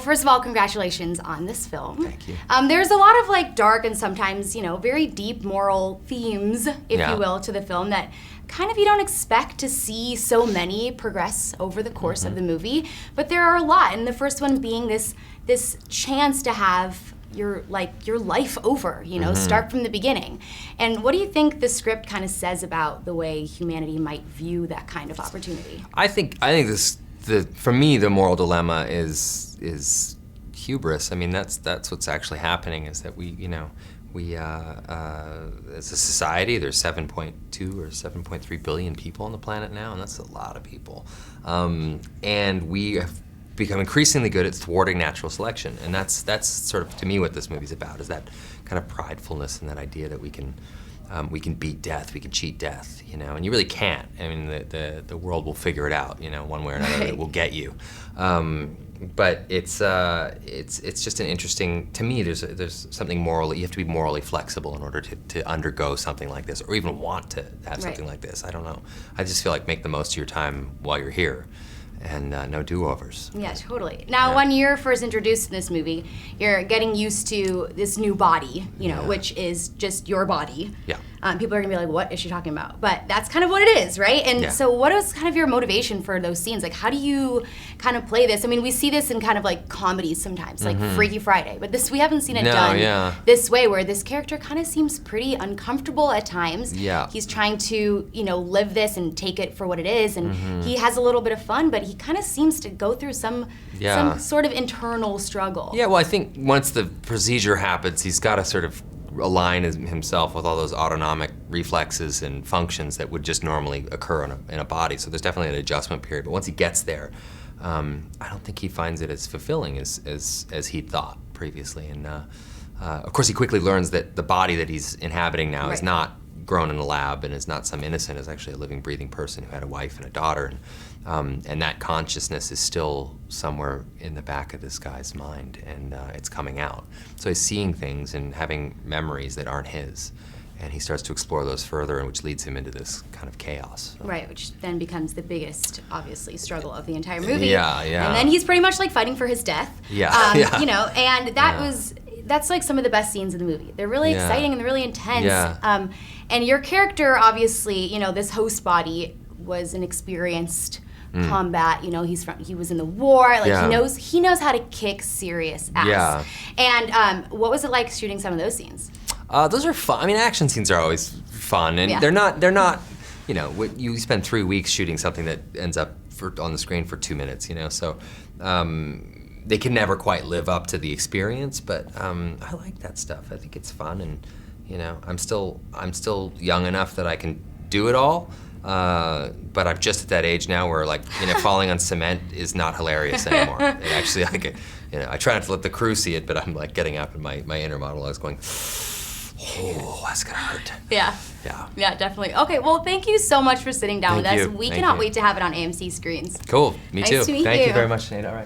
first of all, congratulations on this film. Thank you. There's a lot of like dark and sometimes, very deep moral themes, if you will, to the film that kind of you don't expect to see so many progress over the course of the movie, but there are a lot. And the first one being this chance to have your life over, start from the beginning. And what do you think the script kind of says about the way humanity might view that kind of opportunity? I think for me the moral dilemma is hubris. I mean that's what's actually happening, is that we as a society, there's 7.2 or 7.3 billion people on the planet now, and that's a lot of people. And we have become increasingly good at thwarting natural selection, and that's sort of, to me, what this movie's about, is that kind of pridefulness and that idea that we can beat death, we can cheat death, and you really can't. I mean, the world will figure it out, one way or another. It will get you. But it's just an interesting, to me, there's something morally, you have to be morally flexible in order to undergo something like this, or even want to have something like this. I don't know. I just feel like make the most of your time while you're here. And no do-overs. Yeah, totally. Now, when you're first introduced in this movie, you're getting used to this new body, which is just your body. Yeah. People are gonna be like, what is she talking about? But that's kind of what it is, right? And so what is kind of your motivation for those scenes? Like, how do you kind of play this? I mean, we see this in kind of like comedies sometimes, like Freaky Friday, but we haven't seen it done this way, where this character kind of seems pretty uncomfortable at times. Yeah. He's trying to, live this and take it for what it is, and he has a little bit of fun, but he kind of seems to go through some sort of internal struggle. Yeah, well, I think once the procedure happens, he's got to sort of align himself with all those autonomic reflexes and functions that would just normally occur in a body. So there's definitely an adjustment period. But once he gets there, I don't think he finds it as fulfilling as he'd thought previously. And of course, he quickly learns that the body that he's inhabiting now is not grown in a lab and is not some innocent, is actually a living, breathing person who had a wife and a daughter. And that consciousness is still somewhere in the back of this guy's mind, and it's coming out. So he's seeing things and having memories that aren't his, and he starts to explore those further, and which leads him into this kind of chaos. So. Right, which then becomes the biggest, obviously, struggle of the entire movie. Yeah. And then he's pretty much like fighting for his death. And that's like some of the best scenes in the movie. They're really exciting and they're really intense. Yeah. And your character, obviously, this host body was an experienced combat. He was in the war. Like he knows how to kick serious ass. Yeah. And what was it like shooting some of those scenes? Those are fun. I mean, action scenes are always fun, and they're not. You spend 3 weeks shooting something that ends up on the screen for 2 minutes. So. They can never quite live up to the experience, but I like that stuff. I think it's fun, and I'm still young enough that I can do it all. But I'm just at that age now where falling on cement is not hilarious anymore. It actually, I try not to let the crew see it, but I'm like getting up in my inner monologues going, oh, that's gonna hurt. Yeah, definitely. Okay, well, thank you so much for sitting down with us. We cannot wait to have it on AMC screens. Cool, me too. Nice to meet you. Thank you very much, Sinead. All right.